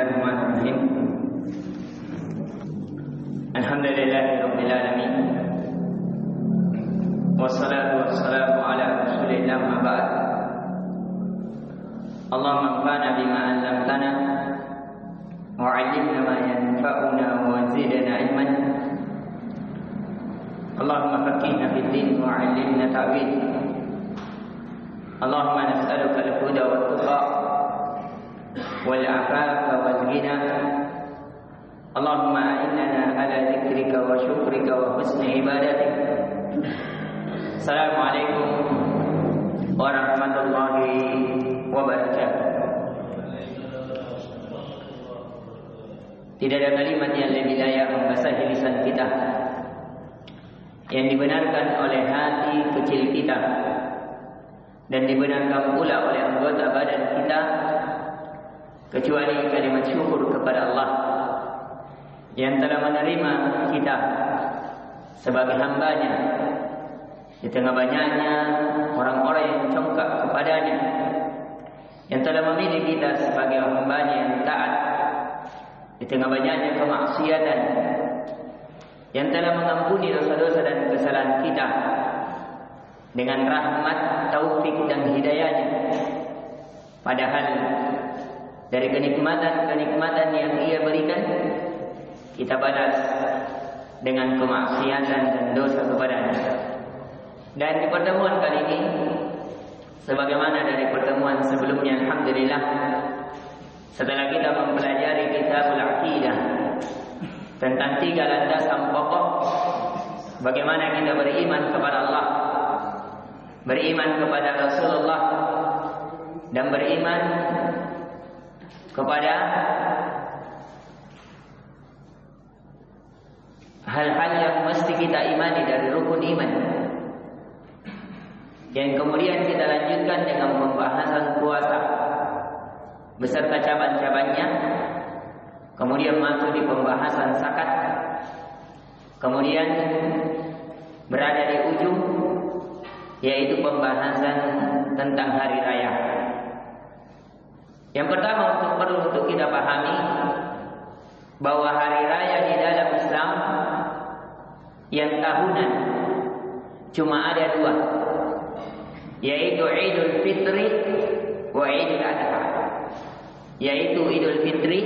Bismillahirrahmanirrahim. Alhamdulillahirabbil alamin. Wassalatu wassalamu ala Rasulillah ma ba'd. Allahumma anfa'na bima 'allamtana wa 'allimna ma yanfa'una wa zidna 'ilman. Allahumma faqqihna fid din wa 'allimna ta'wil. Allahumma nas'aluka al-huda wat-tuqa wal-'afafa wal-ghina. Allahumma a'inna ala dzikrika wa syukrika wa husni ibadatik. Assalamualaikum warahmatullahi wabarakatuh. Tidak ada kalimat yang lebih layak membasahi lisan kita, yang dibenarkan oleh hati kecil kita dan dibenarkan pula oleh anggota badan kita, kecuali kalimat syukur kepada Allah yang telah menerima kita sebagai hambanya di tengah banyaknya orang-orang yang congkak kepadanya, yang telah memilih kita sebagai hambanya yang taat di tengah banyaknya kemaksiatan, yang telah mengampuni dosa-dosa dan kesalahan kita dengan rahmat, taufik dan hidayahnya. Padahal dari kenikmatan-kenikmatan yang Ia berikan, kita balas dengan kemaksiatan dan dosa kepadanya. Dan di pertemuan kali ini, sebagaimana dari pertemuan sebelumnya, alhamdulillah, setelah kita mempelajari Kitabul Aqidah tentang 3 landasan pokok bagaimana kita beriman kepada Allah, beriman kepada Rasulullah, dan beriman kepada hal-hal yang mesti kita imani dari rukun iman. Yang kemudian kita lanjutkan dengan pembahasan puasa beserta cabang-cabangnya. Kemudian masuk di pembahasan zakat. Kemudian berada di ujung, yaitu pembahasan tentang hari raya. Yang pertama perlu untuk kita pahami bahwa hari raya di dalam Islam yang tahunan cuma ada 2, yaitu Idul Fitri wa Idul Adha. Yaitu Idul Fitri,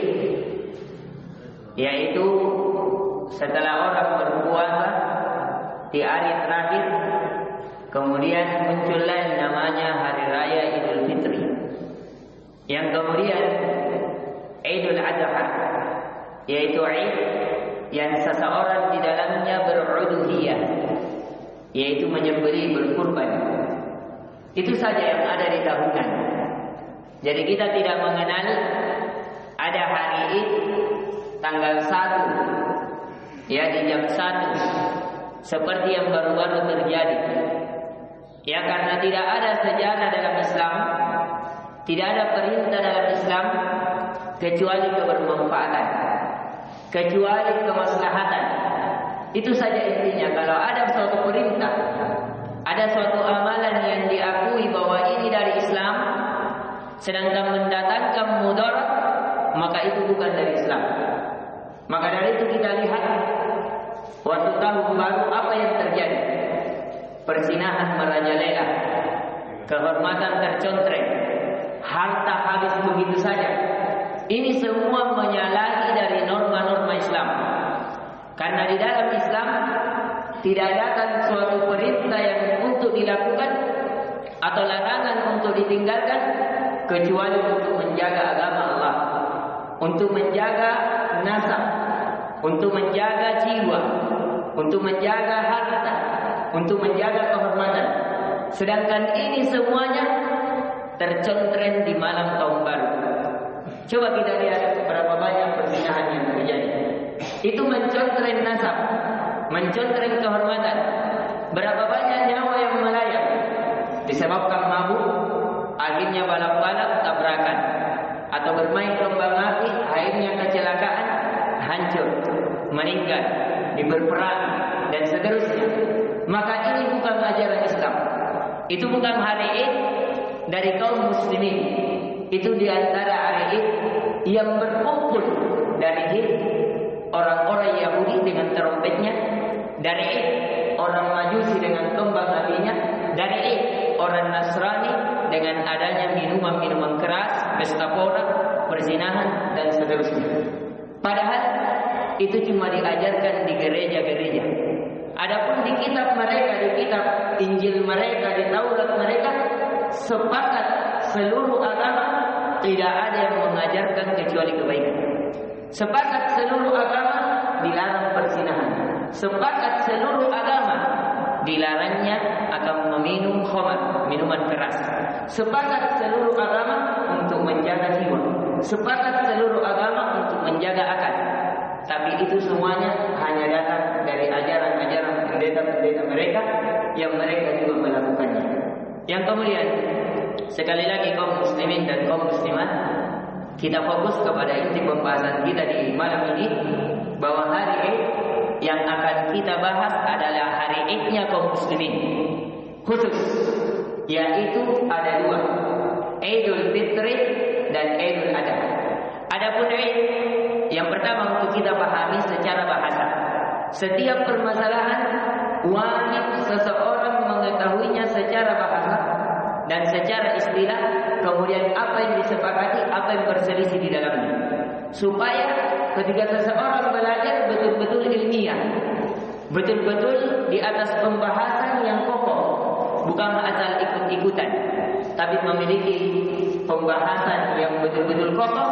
yaitu setelah orang berpuasa di hari terakhir, kemudian muncullah namanya hari raya Idul Fitri. Yang kemudian Idul Adha, yaitu Id yang seseorang di dalamnya berudhiyah, yaitu menyembelih, berkurban. Itu saja yang ada di tahunan. Jadi kita tidak mengenal ada hari Id tanggal 1, ya, di jam 1, seperti yang baru-baru terjadi. Ya, karena tidak ada sejarah dalam Islam, tidak ada perintah dalam Islam kecuali kebermanfaatan, kecuali kemaslahatan. Itu saja intinya. Kalau ada suatu perintah, ada suatu amalan yang diakui bahwa ini dari Islam, sedangkan mendatangkan mudarat, maka itu bukan dari Islam. Maka dari itu kita lihat waktu tahun baru apa yang terjadi. Persinahan merajalela, kehormatan tercontreng, harta habis begitu saja. Ini semua menyalahi dari norma-norma Islam. Karena di dalam Islam tidak ada suatu perintah yang untuk dilakukan atau larangan untuk ditinggalkan kecuali untuk menjaga agama Allah, untuk menjaga nasab, untuk menjaga jiwa, untuk menjaga harta, untuk menjaga kehormatan. Sedangkan ini semuanya tercontreng di malam tahun baru. Coba kita lihat berapa banyak persinahan yang terjadi. Itu mencontreng nasab, mencontreng kehormatan. Berapa banyak nyawa yang melayang disebabkan mabuk, akhirnya balap-balap tabrakan, atau bermain kembang api, akhirnya kecelakaan, hancur, meninggal, berperang, dan seterusnya. Maka ini bukan ajaran Islam. Itu bukan hari Id dari kaum muslimin. Itu diantara hari Id yang berkumpul dari Id orang-orang Yahudi dengan trompetnya, dari Id orang Majusi dengan kembang apinya, dari Id orang Nasrani dengan adanya minuman-minuman keras, pesta pora, perzinahan dan seterusnya. Padahal itu cuma diajarkan di gereja-gereja. Adapun di kitab mereka, di kitab Injil mereka, di Taurat mereka, sepakat seluruh agama tidak ada yang mengajarkan kecuali kebaikan. Sepakat seluruh agama dilarang perzinahan. Sepakat seluruh agama dilarangnya akan meminum khamar, minuman keras. Sepakat seluruh agama untuk menjaga jiwa. Sepakat seluruh agama untuk menjaga akal. Tapi itu semuanya hanya datang dari ajaran-ajaran pendeta-pendeta mereka yang mereka juga melakukannya. Yang kemudian, sekali lagi kaum muslimin dan kaum muslimat, kita fokus kepada inti pembahasan kita di malam ini, bahwa hari Id yang akan kita bahas adalah hari Idnya kaum muslimin khusus, yaitu ada dua, Idul Fitri dan Idul Adha. Adapun Id yang pertama untuk kita pahami secara bahasa, setiap permasalahan wajib seseorang mengetahuinya secara bahasa dan secara istilah, kemudian apa yang disepakati, apa yang berselisih di dalamnya, supaya ketika seseorang belajar betul-betul ilmiah, betul-betul di atas pembahasan yang kokoh, bukan asal ikut-ikutan, tapi memiliki pembahasan yang betul-betul kokoh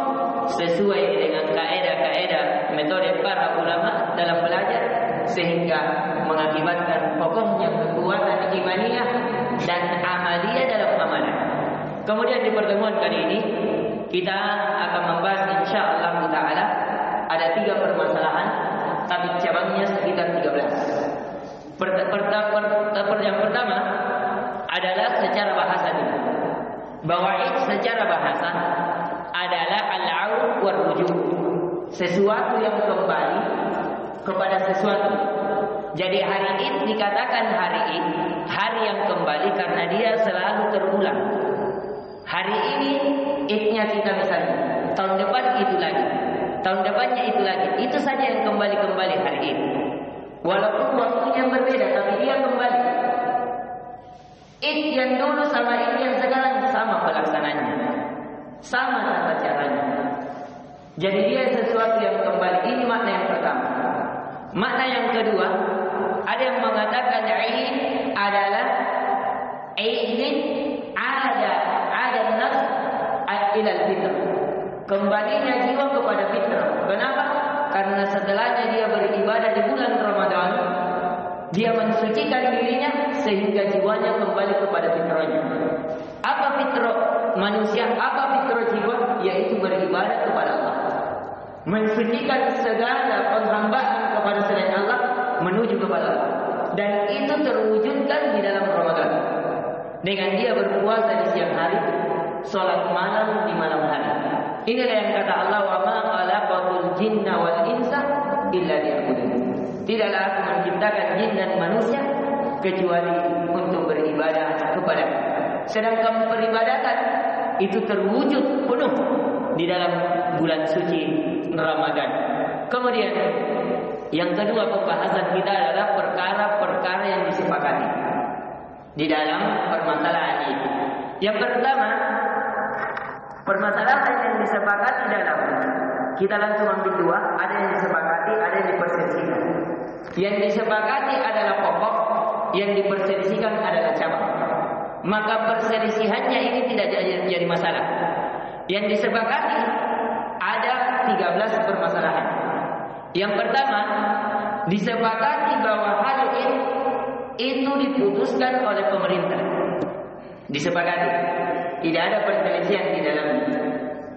sesuai dengan kaedah-kaedah metode para ulama dalam belajar, sehingga mengakibatkan kokohnya kekuatan imaniyah dan amaliyah dalam amalan. Kemudian di pertemuan kali ini kita akan membahas insyaallah taala ada 3 permasalahan, tapi cabangnya sekitar 13. Yang pertama adalah secara bahasa dulu, bahwa secara bahasa adalah al-'aud war rujuk, sesuatu yang kembali kepada sesuatu. Jadi hari Id dikatakan hari Id, hari yang kembali karena dia selalu terulang. Hari ini Idnya kita misalnya, tahun depan itu lagi, tahun depannya itu lagi. Itu saja yang kembali-kembali hari Id. Walaupun waktunya berbeda, tapi dia kembali. Id yang dulu sama Id yang sekarang sama pelaksananya, sama tata caranya. Jadi dia sesuatu yang kembali. Ini makna yang pertama. Makna yang kedua, ada yang mengatakan Id adalah Id ada nas ilal fitrah, kembalinya jiwa kepada fitrah. Kenapa? Karena setelahnya dia beribadah di bulan Ramadan, dia mensucikan dirinya sehingga jiwanya kembali kepada fitrahnya. Apa fitrah manusia? Apa fitrah jiwa? Yaitu beribadah kepada Allah, mensucikan segala penghambaan kepada selain Allah menuju kepada Allah. Dan itu terwujudkan di dalam Ramadan dengan dia berpuasa di siang hari, salat malam di malam hari. Inilah yang kata Allah, wa ma khalaqatul jinna wal insa illa liya'budun. Tidaklah aku menciptakan jin dan manusia kecuali untuk beribadah kepada. Sedangkan peribadatan itu terwujud penuh di dalam bulan suci Ramadan. Kemudian yang kedua pembahasan kita adalah perkara-perkara yang disepakati di dalam permasalahan ini. Yang pertama, permasalahan yang disepakati dalam, kita langsung ambil 2, ada yang disepakati, ada yang diperselisihkan. Yang disepakati adalah pokok, yang diperselisihkan adalah cabang. Maka perselisihannya ini tidak jadi masalah. Yang disepakati ada 13 permasalahan. Yang pertama, disepakati bahwa hal ini itu diputuskan oleh pemerintah. Disepakati, tidak ada perselisihan di dalamnya.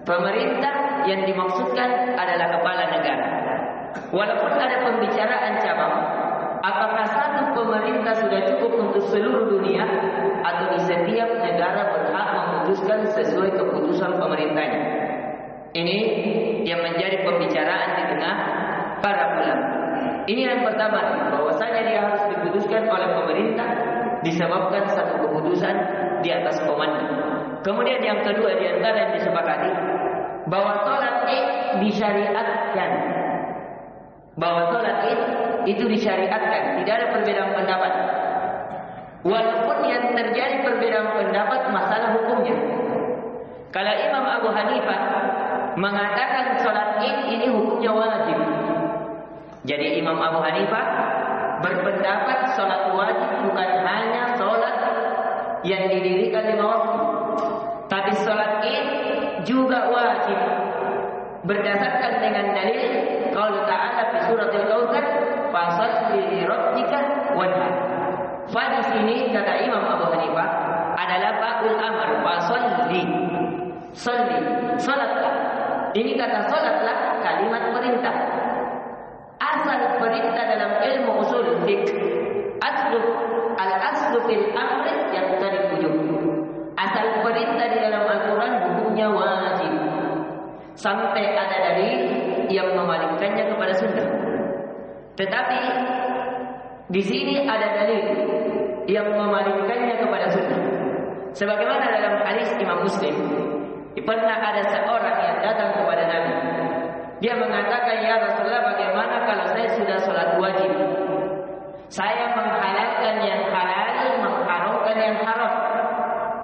Pemerintah yang dimaksudkan adalah kepala negara. Walaupun ada pembicaraan cabang, apakah satu pemerintah sudah cukup untuk seluruh dunia atau di setiap negara berhak memutuskan sesuai keputusan pemerintahnya. Ini yang menjadi pembicaraan di tengah para ulama. Ini yang pertama, bahwasanya dia harus diputuskan oleh pemerintah disebabkan satu keputusan di atas komando. Kemudian yang kedua di antara yang disepakati bahwa salat disyariatkan. Bahwa sholat Id itu disyariatkan, tidak ada perbedaan pendapat. Walaupun yang terjadi perbedaan pendapat masalah hukumnya. Kalau Imam Abu Hanifah mengatakan sholat Id ini hukumnya wajib. Jadi Imam Abu Hanifah berpendapat sholat wajib bukan hanya sholat yang didirikan 5 waktu, tapi sholat Id juga wajib. Berdasarkan dengan dalil qaul ta'ala fi suratil Kautsar, fasholli li rabbika wanhar. Fa di sini kata Imam Abu Hanifah adalah fa'ul amr, fasholli. Sholli, salatlah. Ini kata salatlah kalimat perintah. Asal perintah dalam ilmu usul fiqh, al-aslu fil amri yang tadi wujub. Asal perintah di dalam Al-Quran hukumnya wajib. Sampai ada dalil yang memalingkannya kepada sunnah. Tetapi di sini ada dalil yang memalingkannya kepada sunnah. Sebagaimana dalam hadis Imam Muslim, pernah ada seorang yang datang kepada Nabi. Dia mengatakan, ya Rasulullah, bagaimana kalau saya sudah sholat wajib? Saya menghalalkan yang halal, mengharamkan yang haram.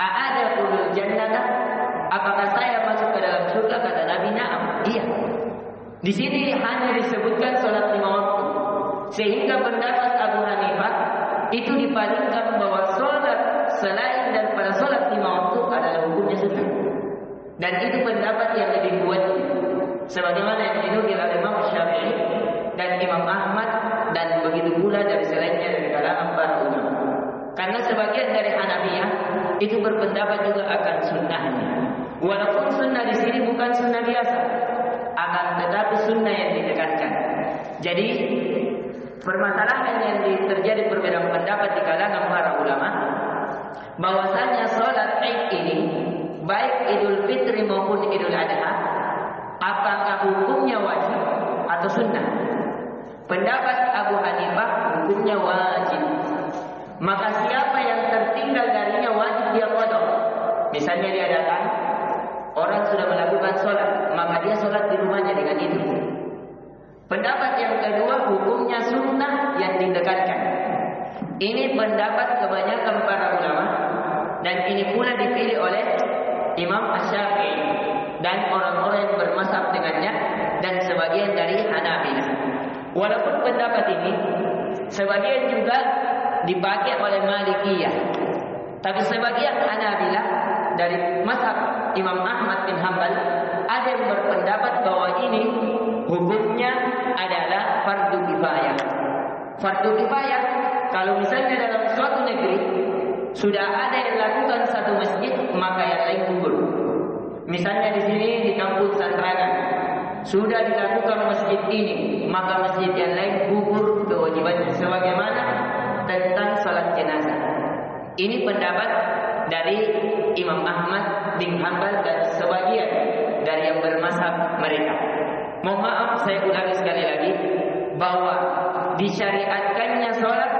A'adkhulul jannah? Apakah saya masuk ke dalam surga? Kata Nabi, na'am. Iya. Di sini hanya disebutkan sholat 5 waktu. Sehingga pendapat Abu Hanifah itu dipalingkan bahwa sholat selain daripada sholat 5 waktu adalah hukumnya sunnah. Dan itu pendapat yang lebih kuat, sebagaimana yang dinukil oleh Imam Syafi'i dan Imam Ahmad, dan begitu pula dari selainnya dari kalangan para ulama. Karena sebagian dari Hanafiyah itu berpendapat juga akan sunnahnya. Walaupun sunnah di sini bukan sunnah biasa, akan tetapi sunnah yang ditekankan. Jadi permasalahan yang terjadi perbedaan pendapat di kalangan para ulama, bahwasanya sholat Id ini baik Idul Fitri maupun Idul Adha, apakah hukumnya wajib atau sunnah? Pendapat Abu Hanifah hukumnya wajib. Maka siapa yang tertinggal darinya wajib dia qada. Misalnya dia datang, orang sudah melakukan sholat, maka dia sholat di rumahnya dengan itu. Pendapat yang kedua hukumnya sunnah yang ditekankan. Ini pendapat kebanyakan para ulama, dan ini pula dipilih oleh Imam Asy-Syafi'i dan orang-orang yang bermazhab dengannya, dan sebagian dari Hanafilah. Walaupun pendapat ini sebagian juga dipakai oleh Malikiyah, tapi sebagian Hanabilah dari mazhab Imam Ahmad bin Hanbal ada yang berpendapat bahwa ini hukumnya adalah fardu kifayah. Fardu kifayah, kalau misalnya dalam suatu negeri sudah ada yang lakukan satu masjid, maka yang lain gugur. Misalnya di sini di kampung Santragan sudah dilakukan masjid ini, maka masjid yang lain gugur kewajibannya. Sebagaimana tentang salat jenazah. Ini pendapat dari Imam Ahmad bin Hanbal dan sebagian dari yang bermazhab mereka. Mohon maaf, saya ulangi sekali lagi bahwa disyariatkannya sholat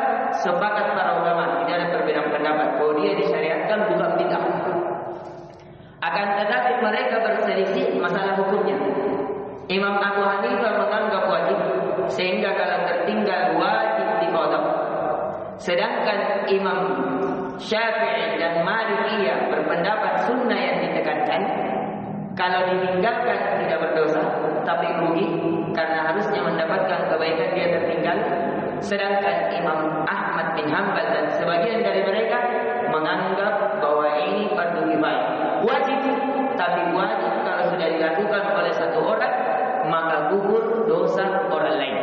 sepakat para ulama, tidak ada perbedaan pendapat bahwa dia disyariatkan bukan bid'ah. Akan tetapi mereka berselisih masalah hukumnya. Imam Abu Hanifah menganggap wajib, sehingga kalau tertinggal wajib diqadha. Sedangkan Imam Syafi'i dan Malikiyah berpendapat sunnah yang ditekankan. Kalau ditinggalkan tidak berdosa, tapi rugi karena harusnya mendapatkan kebaikan dia tertinggal. Sedangkan Imam Ahmad bin Hanbal dan sebagian dari mereka menganggap bahwa ini fardu kifayah, wajib, tapi wajib kalau sudah dilakukan oleh satu orang maka gugur dosa orang lain.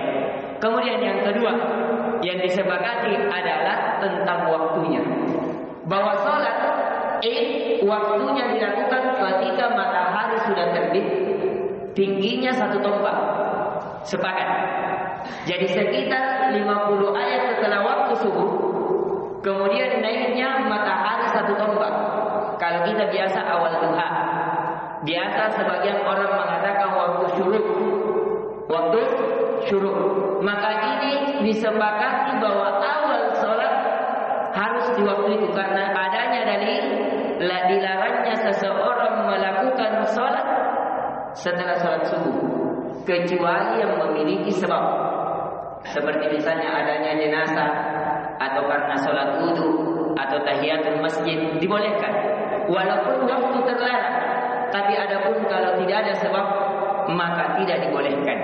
Kemudian yang kedua yang disepakati adalah tentang waktunya, bahwa sholat Id waktunya dilakukan ketika matahari sudah terbit, tingginya 1 tombak. Sepakat. Jadi sekitar 50 ayat setelah waktu subuh, kemudian naiknya matahari 1 tombak. Kalau kita biasa awal duha, biasa sebagian orang mengatakan waktu syuruk. Waktu syuruk. Maka ini disepakati bahwa awal sholat harus di waktu itu, karena adanya dalil dilarangnya seseorang melakukan sholat setelah salat subuh, kecuali yang memiliki sebab, seperti misalnya adanya jenazah, atau karena salat wudu, atau tahiyatul masjid, dibolehkan. Walaupun waktu terlarang, tapi adapun kalau tidak ada sebab, maka tidak dibolehkan.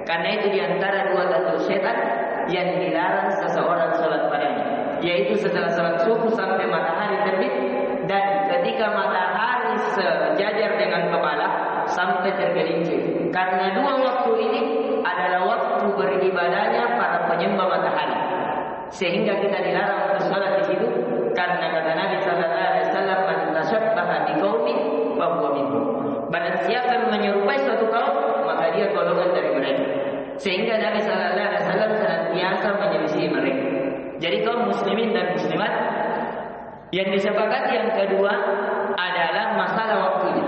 Karena itu diantara dua tanda setan yang dilarang seseorang salat padanya, yaitu setelah salat subuh sampai matahari terbit, dan ketika matahari sejajar dengan kepala sampai tergelincir. Karena dua waktu ini adalah waktu beribadahnya para penyembah matahari, sehingga kita dilarang untuk salat di situ. Karena kata Nabi sallallahu alaihi wasallam, "Man tashabbaha biqaumin fa huwa minhum." Barang siapa yang menyerupai suatu kaum, maka dia golongan dari mereka. Sehingga Nabi sallallahu alaihi wasallam senantiasa menyelisih mereka. Jadi kaum muslimin dan muslimat, yang disepakati yang kedua adalah masalah waktunya,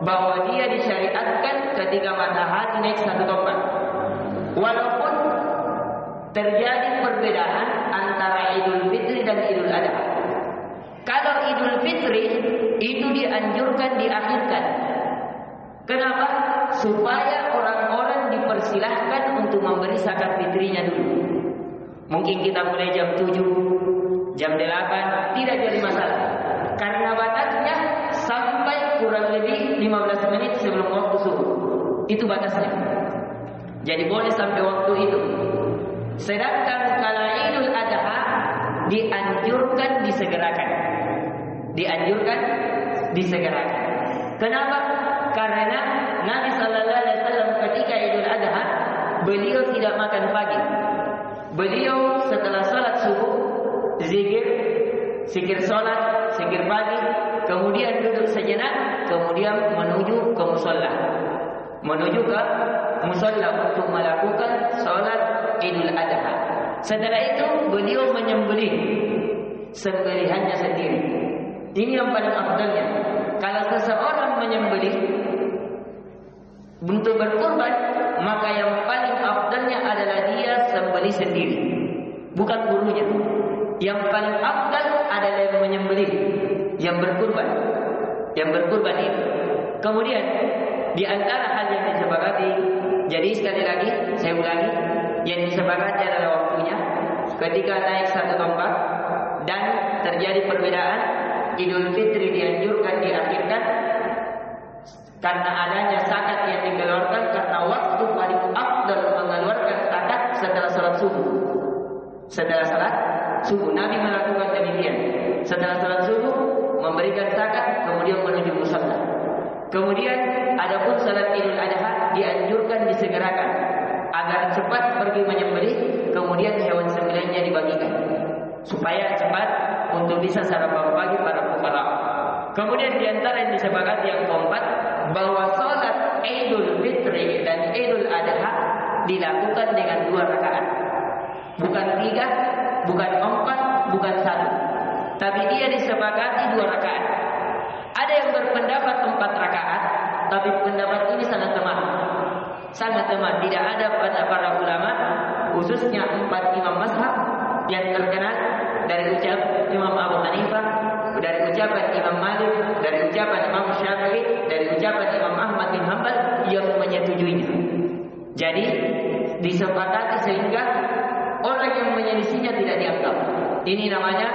bahwa dia disyariatkan ketika matahari naik satu tombak. Walaupun terjadi perbedaan antara Idul Fitri dan Idul Adha. Kalau Idul Fitri itu dianjurkan diakhirkan. Kenapa? Supaya orang-orang dipersilahkan untuk memberi zakat fitrinya dulu. Mungkin kita mulai jam 7, jam 8, tidak jadi masalah. Karena batasnya sampai kurang lebih 15 menit sebelum waktu subuh. Itu batasnya. Jadi boleh sampai waktu itu. Sedangkan kalau Idul Adha dianjurkan disegerakan. Dianjurkan disegerakan. Kenapa? Karena Nabi sallallahu alaihi wasallam ketika Idul Adha beliau tidak makan pagi. Beliau setelah salat subuh zikir salat, zikir pagi, kemudian duduk sejenak, kemudian menuju ke musalla. Menuju ke musalla untuk melakukan salat Idul Adha. Setelah itu beliau menyembelih sembelihannya sendiri. Ini yang paling afdalnya. Kalau seseorang menyembelih untuk berkurban, maka yang paling afdalnya adalah dia sembelih sendiri, bukan gurunya. Yang paling afdal adalah yang menyembelih, yang berkurban itu. Kemudian di antara hal yang disepakati, jadi sekali lagi saya ulangi, yang disepakati adalah waktunya ketika naik satu tombak, dan terjadi perbedaan. Idul Fitri dianjurkan diakhirkan karena adanya zakat yang dikeluarkan, karena waktu paling afdal mengeluarkan zakat setelah salat subuh. Setelah salat subuh Nabi melakukan demikian. Setelah salat subuh memberikan zakat, kemudian menuju musalla. Kemudian adapun salat Idul Adha dianjurkan disegerakan agar cepat pergi menyembelih, kemudian hewan sembelihnya dibagikan supaya cepat untuk bisa sarapan pagi para fuqara. Kemudian di antara yang disepakati yang keempat, bahwa salat Idul Fitri dan Idul Adha dilakukan dengan 2 rakaat. Bukan 3, bukan 4, bukan 1. Tapi dia disepakati 2 rakaat. Ada yang berpendapat 4 rakaat, tapi pendapat ini sangat lemah. Sangat lemah. Tidak ada pada para ulama, khususnya 4 imam mazhab yang terkenal, dari ucapan Imam Abu Hanifah, dari ucapan Imam Malik, dari ucapan Imam Syafi'i, dari ucapan Imam Ahmad bin Hanbal yang menyetujuinya. Jadi disepakati sehingga orang yang menyelisihinya tidak dianggap. Ini namanya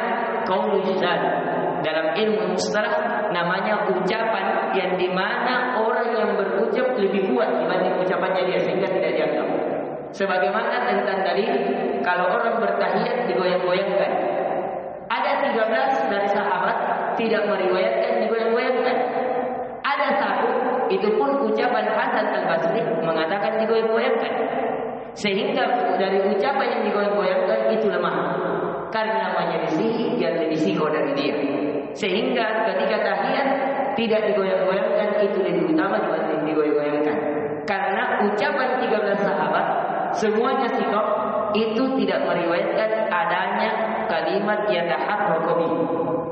qaulul syadz. Dalam ilmu mustalah namanya ucapan yang dimana orang yang berucap lebih kuat dibanding ucapannya dia, sehingga tidak dianggap. Sebagaimana tentang tadi, kalau orang bertahiyat digoyang-goyangkan. Ada 13 dari sahabat tidak meriwayatkan digoyang-goyangkan. Ada satu, itu pun ucapan Hasan al-Basri mengatakan digoyang-goyangkan. Sehingga dari ucapan yang digoyang-goyangkan itu lemah, karena menyelisih yang lebih sikoh dari dia. Sehingga ketika tahiyat tidak digoyang-goyangkan, itu lebih utama dibanding digoyang-goyangkan. Karena ucapan 13 sahabat semuanya sikoh, itu tidak meriwayatkan adanya kalimat yataharraku bihi,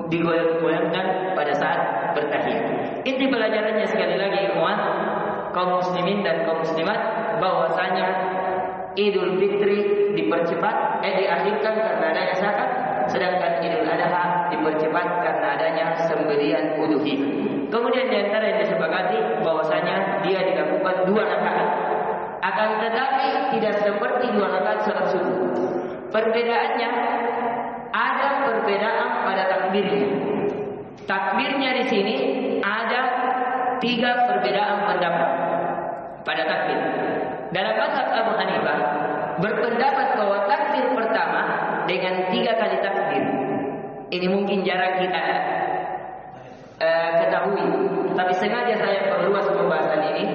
digoyang-goyangkan pada saat bertahiyat. Inti pelajarannya sekali lagi ikhwan, kaum muslimin dan kaum muslimat, bahwasanya Idul Fitri diakhirkan karena adanya zakat, sedangkan Idul Adha dipercepat karena adanya sembelihan udhiyah. Kemudian di antara yang disepakati bahwasanya dia dilakukan terdapat 2 rakaat. Akan tetapi tidak seperti 2 rakaat salat subuh. Perbedaannya ada perbedaan pada takbirnya. Takbirnya di sini ada 3 perbedaan pendapat pada takbir. Dalam mazhab Abu Hanifah berpendapat bahwa takbir pertama dengan 3 kali takbir. Ini mungkin jarang kita ketahui, tapi sengaja saya perluas pembahasan ini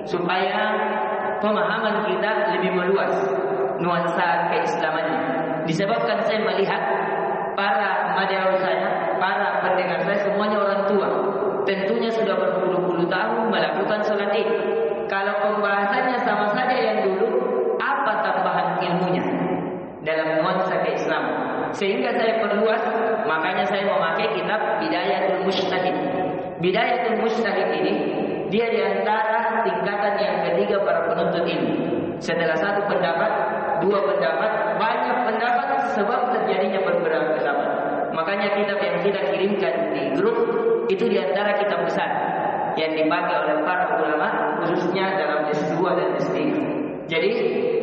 supaya pemahaman kita lebih meluas nuansa keislamannya. Disebabkan saya melihat para madhab saya, para pendengar saya semuanya orang tua, tentunya sudah berpuluh-puluh tahun melakukan sholat Id. Kalau pembahasannya sama saja yang dulu, apa tambahan ilmunya dalam nuansa keislaman? Sehingga saya perluas, makanya saya memakai kitab Bidayatul Mujtahid. Bidayatul Mujtahid ini dia diantara tingkatan yang ketiga para penuntut ilmu. Setelah 1 pendapat, 2 pendapat, banyak pendapat sebab terjadinya beberapa pendapat. Makanya kitab yang kita kirimkan di grup itu diantara kitab besar yang dipakai oleh para ulama khususnya dalam S2 dan S3. Jadi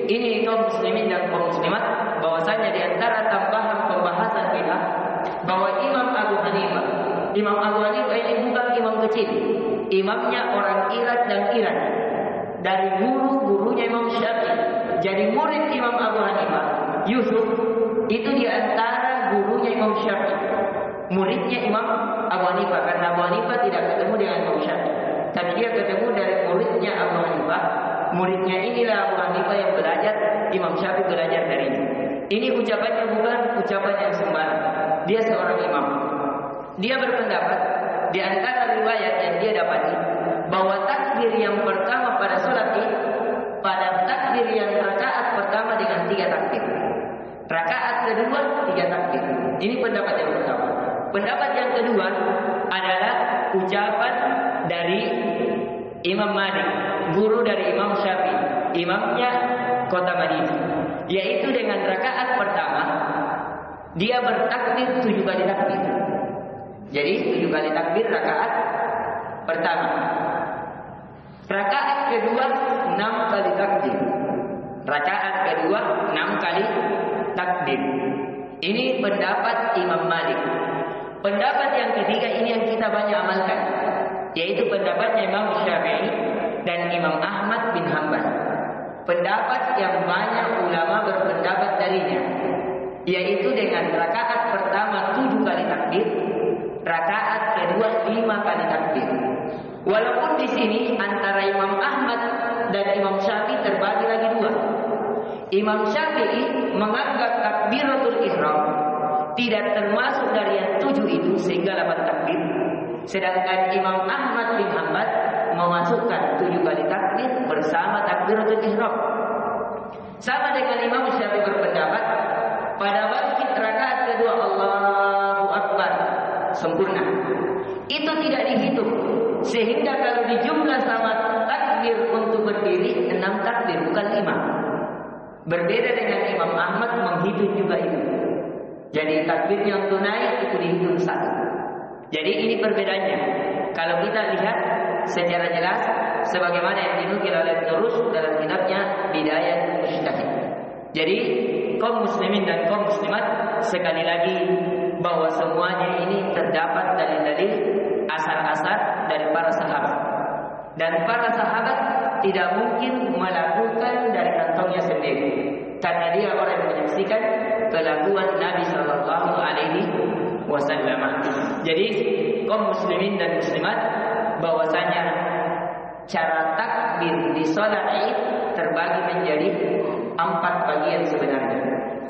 ini kaum muslimin dan kaum muslimat, bahwasanya diantara tambahan pembahasan kita bahwa Imam Abu Hanifah ini bukan imam kecil. Imamnya orang Irak dan Iran. Dari gurunya Imam Syafi'i. Jadi murid Imam Abu Hanifah, Yusuf, itu diantara gurunya Imam Syafi'i. Muridnya Imam Abu Hanifah, karena Abu Hanifah tidak ketemu dengan Imam Syafi'i, tapi dia ketemu dari muridnya Abu Hanifah. Muridnya inilah Abu Hanifah yang belajar, Imam Syafi'i belajar darinya. Ini ucapannya bukan ucapan yang sembarang. Dia seorang imam. Dia berpendapat di antara riwayat yang dia dapati bahwa takbir yang pertama pada sholat Id, pada takbir yang rakaat pertama dengan 3 takbir, rakaat kedua 3 takbir. Ini pendapat yang pertama. Pendapat yang kedua adalah ucapan dari Imam Malik, guru dari Imam Syafi'i, imamnya kota Madinah, yaitu dengan rakaat pertama dia bertakbir 7 kali takbir. Jadi 7 kali takbir rakaat pertama. Rakaat kedua 6 kali takbir. Rakaat kedua 6 kali takbir. Ini pendapat Imam Malik. Pendapat yang ketiga ini yang kita banyak amalkan, yaitu pendapatnya Imam Syafi'i dan Imam Ahmad bin Hanbal. Pendapat yang banyak ulama berpendapat darinya, yaitu dengan rakaat pertama 7 kali takbir, rakaat kedua 5 kali takbir. Walaupun di sini antara Imam Ahmad dan Imam Syafi'i terbagi lagi 2. Imam Syafi'i menganggap takbiratul ihram tidak termasuk dari yang 7 itu sehingga 8 takbir. Sedangkan Imam Ahmad bin Hanbal memasukkan 7 kali takbir bersama takbiratul ihram. Sama dengan Imam Syafi'i berpendapat pada bangkit rakaat kedua Allahu Akbar sempurna. Itu tidak dihitung. Sehingga kalau dijumlah sama takbir untuk berdiri 6 takbir bukan 5. Berbeda dengan Imam Ahmad menghitung juga itu. Jadi takbir yang tunai itu dihitung 1. Jadi ini perbedaannya. Kalau kita lihat secara jelas sebagaimana yang dinukil oleh Ibnu Rushd dalam kitabnya Bidayatul Mujtahid. Jadi kaum muslimin dan kaum muslimat, sekali lagi bahwa semuanya ini terdapat dalil-dalil asar-asar dari para sahabat. Dan para sahabat tidak mungkin melakukan dari kantongnya sendiri, karena dia orang yang menyaksikan kelakuan Nabi Sallallahu Alaihi Wasallam. Jadi kaum muslimin dan muslimat, bahwasanya cara takbir di sholat Id terbagi menjadi 4 bagian sebenarnya.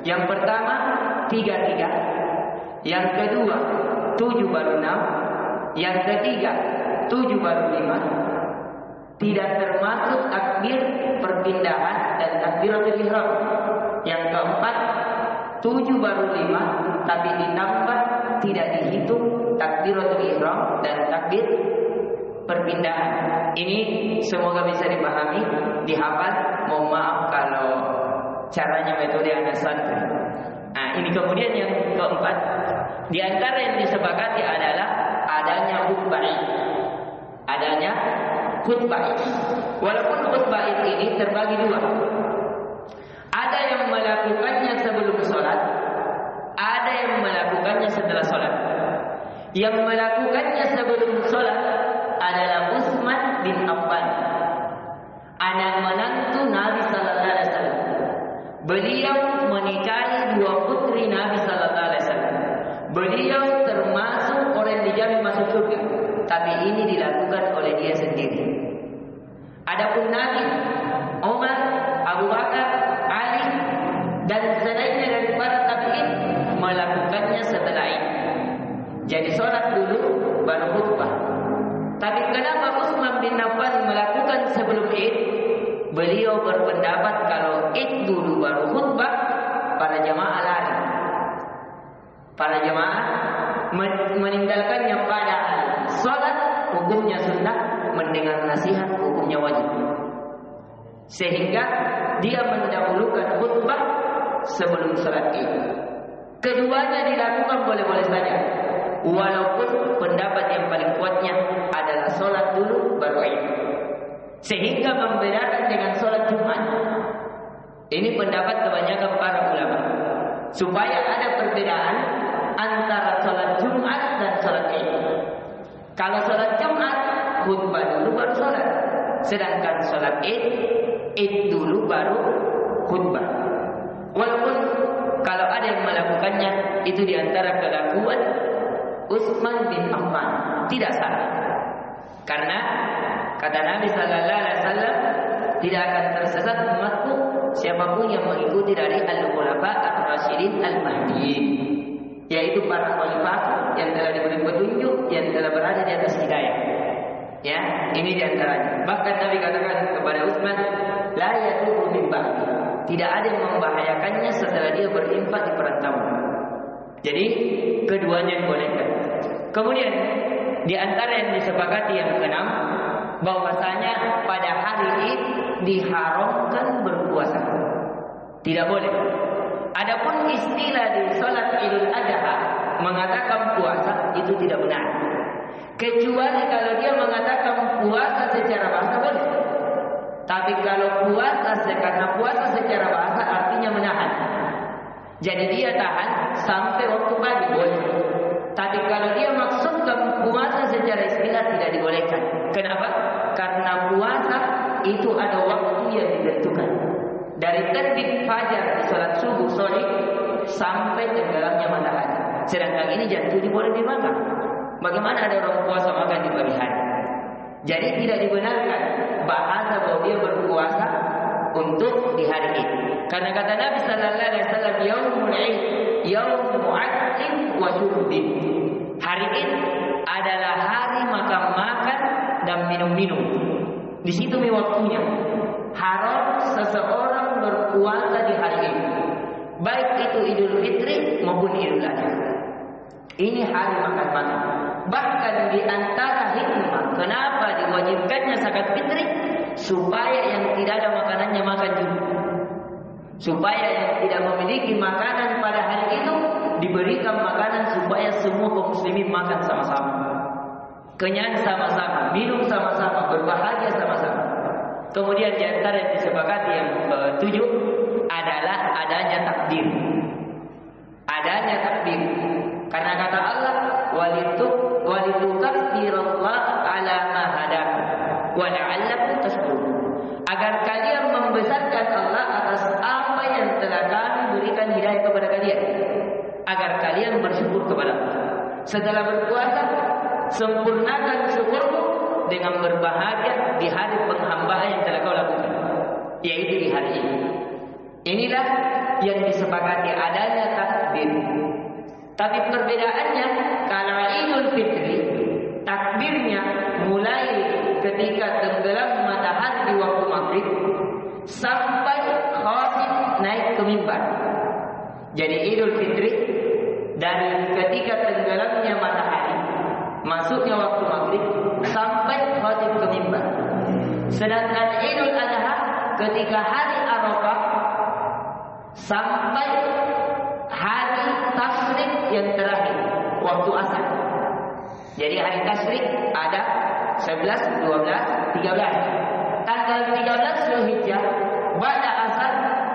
Yang pertama 3-3, yang kedua 7 baru 6, yang ketiga 7 baru 5. Tidak termasuk takbir perpindahan dan takbiratul ihram. Yang keempat 7 baru 5, tapi ditambah tidak dihitung takbiratul ihram dan takbir perpindahan. Ini semoga bisa dipahami, dihafal. Mohon maaf kalau caranya metode anak santri. Nah, ini kemudian yang keempat, di antara yang disepakati adalah adanya hutbah. Adanya khutbah Id. Walaupun khutbah Id ini terbagi dua. Ada yang melakukannya sebelum sholat, ada yang melakukannya setelah sholat. Yang melakukannya sebelum sholat adalah Utsman bin Affan, anak menantu Nabi Sallallahu Alaihi Wasallam. Beliau menikahi dua putri Nabi Sallallahu Alaihi Wasallam. Beliau termasuk orang yang dijamin masuk surga. Tapi ini dilakukan oleh dia sendiri. Adapun Nabi, Umar, Abu Bakar, Ali dan selainnya dari para tabi'in melakukannya setelah ini. Jadi sholat dulu baru khutbah. Tapi kenapa Utsman bin Affan melakukan sebelum Id? Beliau berpendapat kalau Id dulu baru khutbah, para jamaah lari. Para jamaah meninggalkannya pada sholat, hukumnya sunnah, mendengar nasihat, hukumnya wajib. Sehingga dia mendahulukan khutbah sebelum sholat Id. Keduanya dilakukan boleh-boleh saja. Walaupun pendapat yang paling kuatnya adalah sholat dulu baru Id. Sehingga membedakan dengan sholat Jumat. Ini pendapat kebanyakan para ulama. Supaya ada perbedaan antara sholat Jumat dan sholat Id. Kalau sholat Jumat, khutbah dulu baru sholat. Sedangkan sholat Id, Id dulu baru khutbah. Walaupun kalau ada yang melakukannya, itu diantara kelakuan Utsman bin Affan, tidak salah. Karena kata Nabi Sallallahu Alaihi Wasallam, tidak akan tersesat umatku siapapun yang mengikuti dari al-khulafa ar-rasyidin al-mahdiyyin, yaitu para khalifah yang telah diberi petunjuk, yang telah berada di atas hidayah. Ya, ini diantaranya. Bahkan Nabi katakan kepada Utsman, la yatubu min ba'di, tidak ada yang membahayakannya setelah dia berinfak di perantauan. Jadi keduanya dibolehkan. Kemudian di antara yang disepakati yang keenam, bahwasanya pada hari Id diharamkan berpuasa. Tidak boleh. Adapun istilah di salat Idul Adha mengatakan puasa, itu tidak benar. Kecuali kalau dia mengatakan puasa secara bahasa boleh. Tapi kalau puasa karena puasa secara bahasa artinya menahan. Jadi dia tahan sampai waktu pagi boleh. Tapi kalau dia maksudkan puasa secara istilah tidak dibolehkan. Kenapa? Karena puasa itu ada waktu yang ditentukan. Dari terbit fajar di salat subuh sore sampai tenggelamnya matahari. Sedangkan ini jatuh boleh dimakan. Bagaimana ada orang puasa makan di pagi hari? Jadi tidak dibenarkan bahasa bahwa dia berpuasa untuk di hari ini. Karena kata Nabi Sallallahu Alaihi Wasallam, yaumul Id, yaumul mu'addin wa syurbin. Hari Id adalah hari makan-makan dan minum-minum. Di situ waktunya. Haram seseorang berpuasa di hari ini, baik itu Idul Fitri maupun Idul Adha. Ini hari makan-makan. Bahkan di antara hikmah kenapa diwajibkannya zakat fitri, supaya yang tidak ada makanannya makan juga. Supaya yang tidak memiliki makanan pada hari itu diberikan makanan, supaya semua kaum muslimin makan sama-sama, kenyang sama-sama, minum sama-sama, berbahagia sama-sama. Kemudian di antara yang disepakati yang ketujuh adalah adanya takbir. Adanya takbir. Karena kata Allah, walitukabbirullaha ala ma hadakum wa la'allakum tashkurun. Agar kalian membesarkan Allah atas apa yang telah kami berikan hidayah kepada kalian, agar kalian bersyukur kepada Allah. Setelah berpuasa, sempurnakan syukurmu dengan berbahagia di hari penghambaan yang telah kau lakukan, yaitu di hari ini. Inilah yang disepakati adanya takbir. Tapi perbedaannya, kalau Idul Fitri, takbirnya mulai ketika tenggelam matahari di waktu maghrib sampai khatib naik ke mimbar. Jadi Idul Fitri dari ketika tenggelamnya matahari, masuknya waktu maghrib sampai khatib ke mimbar. Sedangkan Idul Adha ketika hari Arafah sampai hari tasyrik yang terakhir, waktu asar. Jadi hari tasyrik ada 11, 12, 13. Tanggal 13 Zulhijjah, ba'da asar,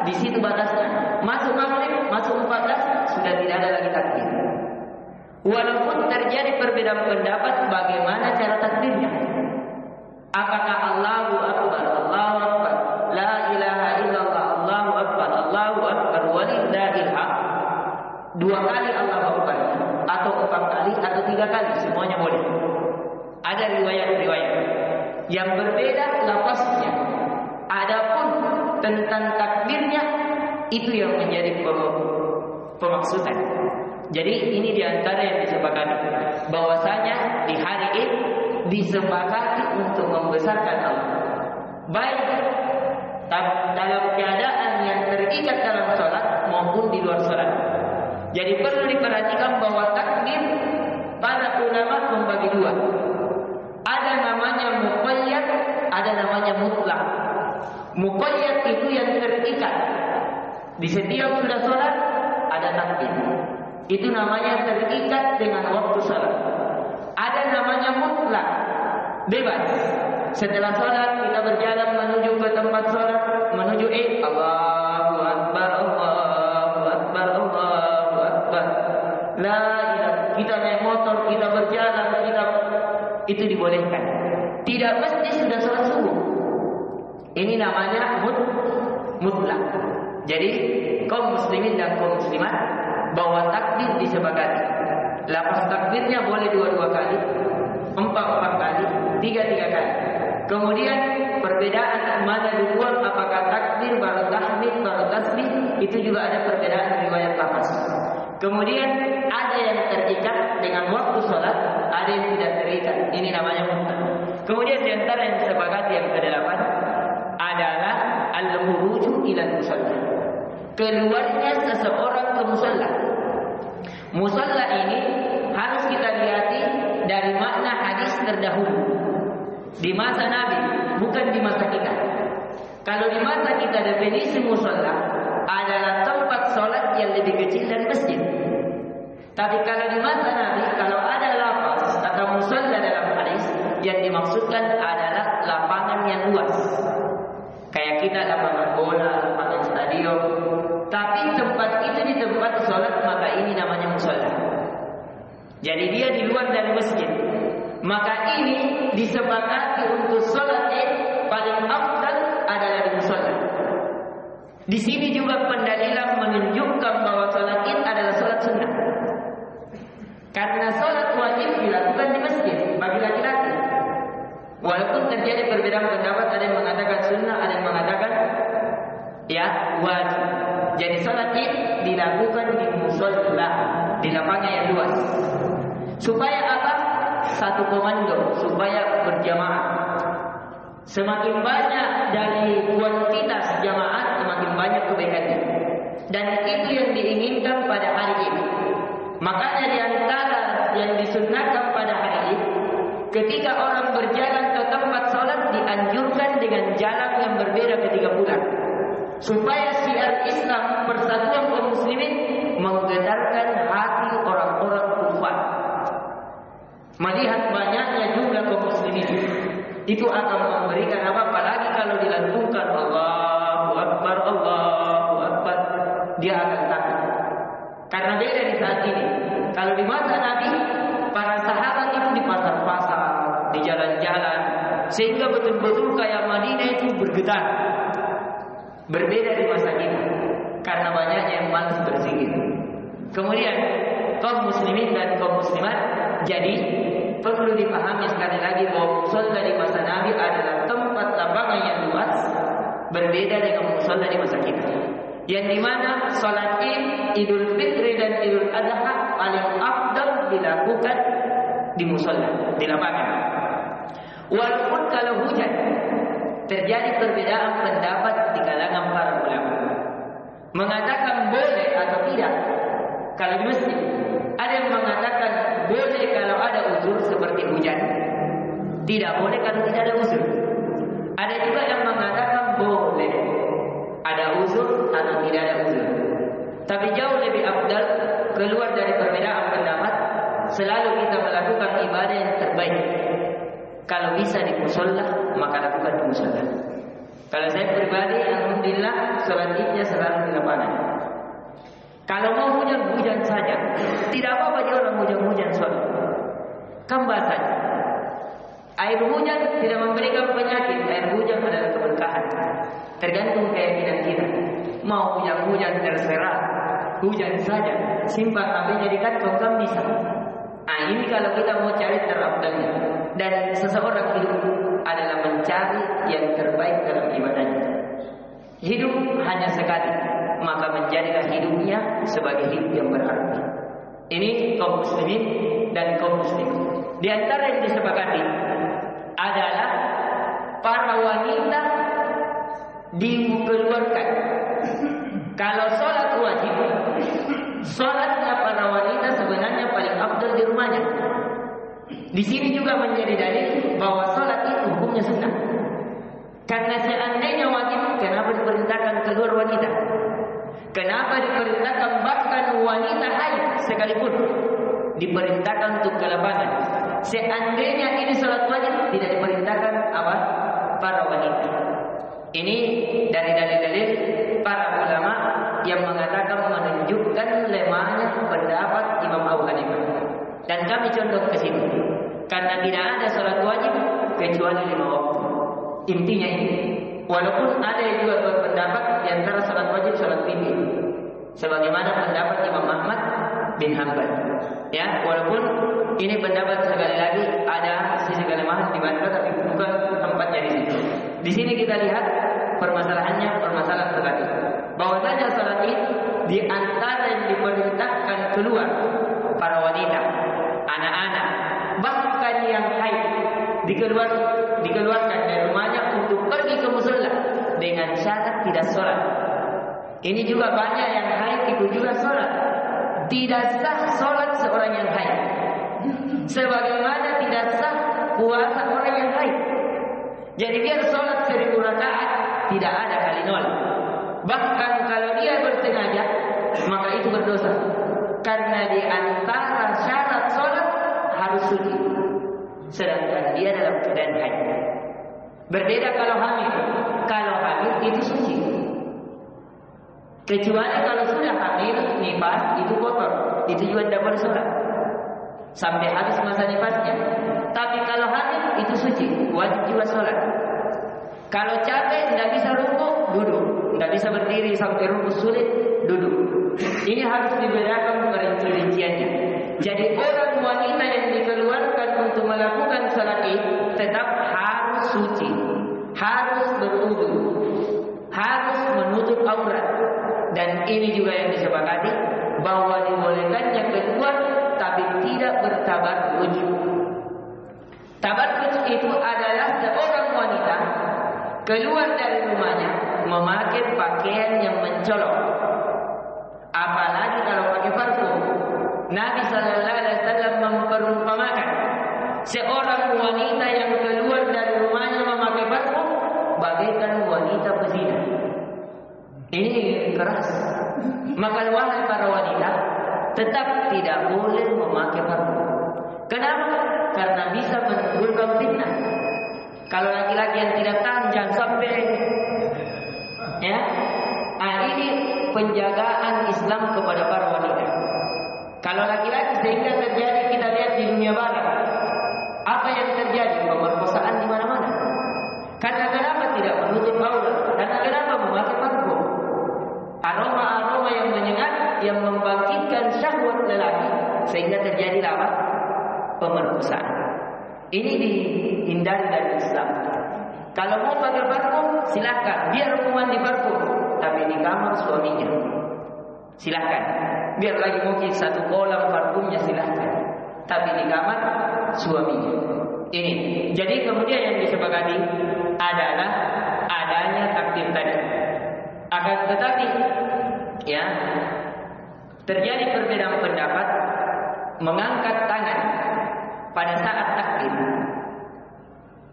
di situ batasnya. Masuk maghrib, masuk 14, sudah tidak ada lagi takbir. Walaupun terjadi perbedaan pendapat bagaimana cara takbirnya. Apakah Allahu Akbar, Allahu Akbar, La ilaha illallah, Allahu Akbar, Allahu Akbar, walillahil hamd. 2 kali Allahu Akbar, atau 4 kali, atau 3 kali, semuanya boleh. Ada riwayat-riwayat yang berbeda lafaznya. Adapun tentang takbirnya, itu yang menjadi pemaksudan. Jadi ini diantara yang disepakati, bahwasanya di hari Id disepakati untuk membesarkan Allah, baik dalam keadaan yang terikat dalam sholat maupun di luar sholat. Jadi perlu diperhatikan bahwa takbir para ulama membagi 2. Ada namanya muqayyad, ada namanya mutlak. Muqayyad itu yang terikat. Di setiap sudah sholat ada takbir. Itu namanya terikat dengan waktu sholat. Ada namanya mutlak, bebas. Setelah sholat kita berjalan menuju ke tempat sholat, menuju Allahu Akbar, Allahu Akbar, Allahu Akbar. La ilaha. Kita naik motor, kita berjalan, itu dibolehkan. Tidak mesti sudah sholat subuh. Ini namanya mutlak. Jadi kaum muslimin dan kaum muslimat, bahwa takbir disepakati. Lafaz takbirnya boleh 2 kali, 4 kali, 3 kali. Kemudian perbedaan mana duluan, apakah takbir baru tahmid baru tasbih, itu juga ada perbedaan riwayat lafaz. Kemudian ada yang terikat dengan waktu sholat, ada yang tidak terikat. Ini namanya mutlak. Kemudian di antara yang disepakati yang ke-8 adalah al-khuruju ila musalla. Keluarnya seseorang ke musalla. Musalla ini harus kita lihati dari makna hadis terdahulu. Di masa Nabi, bukan di masa kita. Kalau di masa kita definisi musalla adalah tempat sholat yang lebih kecil dari masjid. Tapi kalau di masa Nabi, kalau ada lafaz atau musalla dalam hadis, yang dimaksudkan adalah lapangan yang luas. Kayak kita lapangan bola, lapangan stadion. Tapi tempat itu di tempat sholat, maka ini namanya musalla. Jadi dia di luar dari masjid. Maka ini disepakati untuk sholat Id paling afdal adalah di musalla. Di sini juga pendalilan menunjukkan bahwa sholat Id adalah sholat sunnah. Karena sholat wajib dilakukan di masjid bagi laki-laki. Walaupun terjadi perbedaan pendapat, ada yang mengatakan sunnah, ada yang mengatakan wajib. Jadi sholat Id dilakukan di musalla, di lapangan yang luas. Supaya apa? Satu komando, supaya berjamaah. Semakin banyak dari kuantitas jamaah, semakin banyak kebaikannya. Dan itu yang diinginkan pada hari ini. Makanya di antara yang disunnahkan pada hari ini, ketika orang berjalan ke tempat sholat, dianjurkan dengan jalan yang berbeda ketika pulang. Supaya syiar Islam, persatuan kaum muslimin, menggetarkan hati orang-orang kufar. Melihat banyaknya jumlah kaum muslimin, itu akan memberikan apa? Apalagi kalau dilantunkan Allahu Akbar, Allahu Akbar, dia akan takut. Karena beda di saat ini. Kalau di masa Nabi, para sahabat itu di pasar-pasar, di jalan-jalan, sehingga betul-betul kayak Madinah itu bergetar. Berbeda di masa kita, karena banyaknya yang malas berzikir. Kemudian kaum muslimin dan kaum muslimat, jadi perlu dipahami sekali lagi bahwa musalla di masa Nabi adalah tempat lapangan yang luas, berbeda dengan musalla di masa kita. Yang dimana sholat Id, Idul Fitri dan Idul Adha paling afdal dilakukan di musalla, di lapangan. Walaupun kalau hujan, terjadi perbedaan pendapat di kalangan para ulama. Mengatakan boleh atau tidak kalau di masjid. Ada yang mengatakan boleh kalau ada uzur seperti hujan, tidak boleh kalau tidak ada uzur. Ada juga yang mengatakan boleh ada uzur atau tidak ada uzur. Tapi jauh lebih afdal, keluar dari perbedaan pendapat, selalu kita melakukan ibadah yang terbaik. Kalau bisa di musola, maka lakukan di musola. Kalau saya pribadi, alhamdulillah, sholat idnya selalu di lapangan. Kalau mau hujan saja, tidak apa-apa dia orang hujan sholat. Kan basah. Air hujan tidak memberikan penyakit. Air hujan adalah keberkahan. Tergantung keyakinan kita. Mau hujan terserah, hujan saja. Simpan apinya di kantong kan bisa. Ini kalau kita mau cari terabdalnya. Dan seseorang hidup adalah mencari yang terbaik dalam ibadahnya. Hidup hanya sekali, maka menjadilah hidupnya sebagai hidup yang berarti. Ini kaum muslimin dan kaum muslimin. Di antara yang disepakati adalah para wanita dikeluarkan. Kalau sholat wajib, sholatnya para wanita sebenarnya paling afdal di rumahnya. Di sini juga menjadi dalil bahwa sholat itu hukumnya sunnah. Karena seandainya wajib, kenapa diperintahkan keluar wanita? Kenapa diperintahkan bahkan wanita haid sekalipun diperintahkan untuk ke lapangan? Seandainya ini sholat wajib, tidak diperintahkan apa? Para wanita. Ini dari dalil-dalil para ulama yang mengatakan menunjukkan lemahnya pendapat Imam Abu Hanifah. Dan kami contoh ke sini. Karena tidak ada sholat wajib kecuali 5 waktu. Intinya ini. Walaupun ada yang juga berpendapat di antara sholat wajib sholat witir. Sebagaimana pendapat Imam Ahmad bin Hanbal. Ya, walaupun ini pendapat sekali lagi ada sisi kelemahan dibantah, tapi bukan tempatnya di situ. Di sini kita lihat permasalahan terkait. Bahwasanya sholat id di antara yang diperintahkan keluar para wanita, anak-anak, bahkan yang haid dikeluarkan dari rumahnya untuk pergi ke mushola dengan syarat tidak sholat. Ini juga banyak yang haid ikut juga sholat. Tidak sah sholat seorang yang haid, sebagaimana tidak sah puasa orang yang haid. Jadi biar sholat 1000 rakaat tidak ada kali nol. Bahkan kalau dia bersengaja, maka itu berdosa. Karena di antara syarat sholat harus suci, sedangkan dia dalam keadaan haid. Berbeda kalau hamil. Kalau hamil itu suci. Kecuali kalau sudah hamil, nifas itu kotor, itu juga tidak boleh sholat sampai habis masa nifasnya. Tapi kalau hamil itu suci, wajib juga sholat. Kalau capek tidak bisa rukuk, duduk. Tidak bisa berdiri sampai rukuk sulit, duduk. Ini harus dibedakan perinciannya. Jadi orang wanita yang dikeluarkan untuk melakukan sholat id tetap harus suci, harus berwudu, harus menutup aurat. Dan ini juga yang disepakati bahwa dibolehkannya keluar tapi tidak bertabarruj. Tabarruj itu adalah seorang wanita keluar dari rumahnya memakai pakaian yang mencolok. Apalagi kalau pakai parfum. Nabi sallallahu alaihi wasallam memperumpamakan seorang wanita yang keluar dari rumahnya memakai parfum bagaikan wanita pezina. Ini keras. Maka wahai para wanita, tetap tidak boleh memakai parfum. Kenapa? Karena bisa menimbulkan fitnah. Kalau laki-laki yang tidak tahan jangan sampai, ya. Ini penjagaan Islam kepada para wanita. Kalau laki-laki sehingga terjadi, kita lihat di dunia barat, apa yang terjadi? Pemerkosaan di mana-mana. Karena kenapa tidak menutup aurat? Karena kenapa memakai parfum? Aroma-aroma yang menyengat, yang membangkitkan syahwat lelaki, sehingga terjadi apa? Pemerkosaan. Ini dihindari dari Islam. Kalau mau pakai parfum, silahkan. Biar hukuman di parfum, tapi di kamar suaminya. Silahkan. Biar lagi mungkin satu kolam parfumnya, silahkan. Tapi di kamar suaminya. Ini. Jadi kemudian yang disepakati adalah adanya takdir tadi. Akan tetapi, ya, terjadi perbedaan pendapat mengangkat tangan pada saat takbir.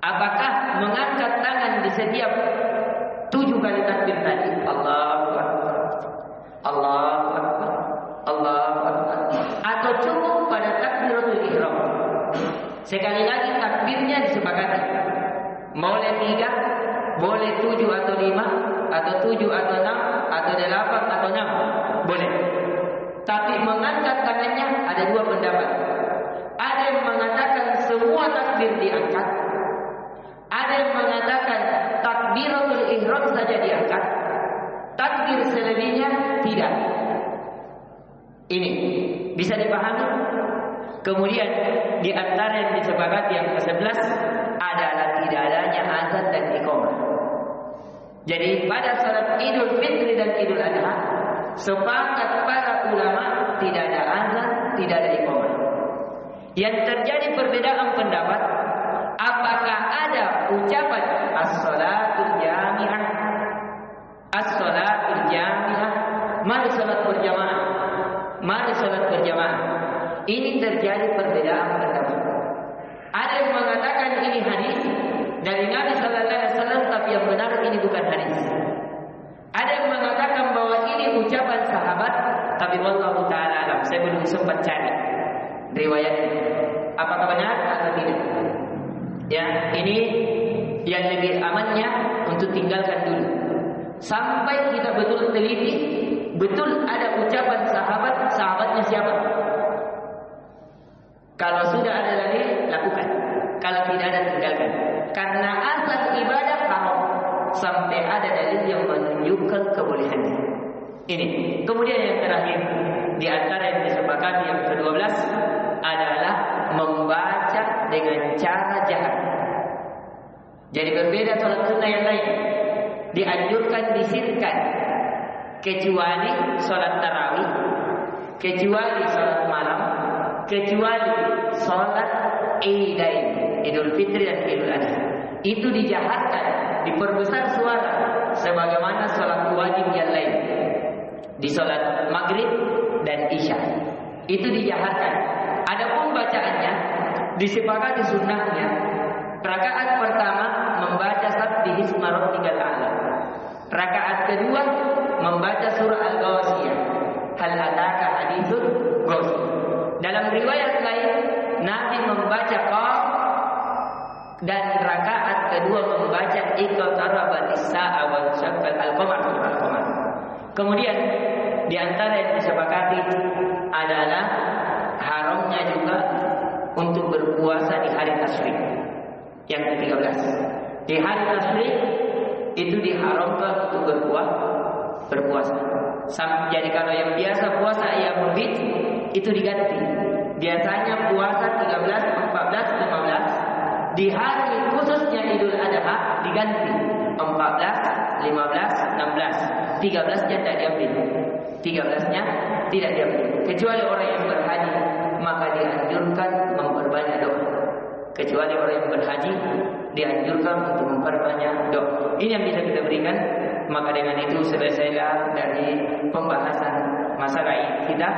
Apakah mengangkat tangan di setiap 7 kali takbir tadi? Allahu Akbar, Allahu Akbar, Allahu Akbar, atau cukup pada takbiratul ihram? Sekali lagi takbirnya disepakati. Boleh 3, boleh 7 atau 5, atau 7 atau 6, atau 8 atau 6, boleh. Tapi mengangkat tangannya ada 2 pendapat. Ada yang mengatakan semua takbir diangkat. Ada yang mengatakan takbiratul ihram saja diangkat. Takbir selebihnya tidak. Ini bisa dipahami. Kemudian di antara yang disepakati yang ke-11 adalah tidak adanya azan dan iqamah. Jadi pada salat Idul Fitri dan Idul Adha sepakat para ulama tidak ada azan, tidak ada iqamah. Yang terjadi perbedaan pendapat, apakah ada ucapan as-salatul jami'ah, as-salatul jami'ah, mari salat berjamaah, mari salat berjamaah. Ini terjadi perbedaan pendapat. Ada yang mengatakan ini hadis dari Nabi Sallallahu Alaihi Wasallam, tapi yang benar ini bukan hadis. Ada yang mengatakan bahwa ini ucapan sahabat, tapi wallahu taala alam, saya belum sempat cari riwayatnya. Apakah benar atau tidak? Ya, ini yang lebih amannya untuk tinggalkan dulu sampai kita betul teliti, betul ada ucapan sahabat, sahabatnya siapa. Kalau sudah ada dalil, lakukan. Kalau tidak ada, tinggalkan. Karena asal ibadah haram sampai ada dalil yang menunjukkan kebolehannya. Ini. Kemudian yang terakhir, di antara yang disepakati yang ke-12 adalah membaca dengan cara jahat. Jadi berbeda salat sunnah yang lain. Dianjurkan disirkan, kecuali salat tarawih, kecuali salat malam, kecuali salat Idain, Idul Fitri dan Idul Adha. Itu dijahatkan, diperbesar suara sebagaimana salat wajib yang lain. Di salat Maghrib dan Isya itu dijahatkan. Adapun bacaannya disepakati sunnahnya. Rakaat pertama membaca Sabbihi isma rabbikal a'la. Rakaat kedua membaca surah Al-Ghashiyah. Hal ataka haditsul Ghashiyah. Dalam riwayat lain Nabi membaca Qaf dan rakaat kedua membaca Iqtarabatis sa'a wa syaqqal al-qamar. Kemudian di antara yang disepakati adalah haramnya juga untuk berpuasa di hari tasyrik yang ke-13. Di hari tasyrik itu diharamkan untuk berpuasa. Jadi kalau yang biasa puasa Ayyamul Bid itu diganti. Biasanya puasa 13, 14, 15. Di hari khususnya Idul Adha diganti 14, 15, 16. 13-nya tidak diambil. 13-nya tidak diambil. Kecuali orang yang berhaji, maka dianjurkan memperbanyak doa. Kecuali orang yang berhaji dianjurkan untuk memperbanyak doa. Ini yang bisa kita berikan. Maka dengan itu selesailah dari pembahasan masalah kita,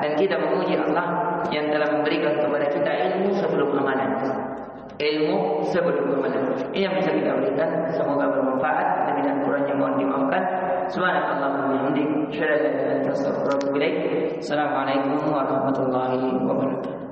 dan kita memuji Allah yang telah memberikan kepada kita ilmu sebelum amalan. Ilmu sebelum amalan. Ini yang bisa kita berikan. Semoga bermanfaat. Lebih dan kurangnya mohon dimaafkan. Subhanallahumma wa bihamdihi, asyhadu an la ilaha illa anta, astaghfiruka wa atubu ilaik. Assalamualaikum warahmatullahi wabarakatuh.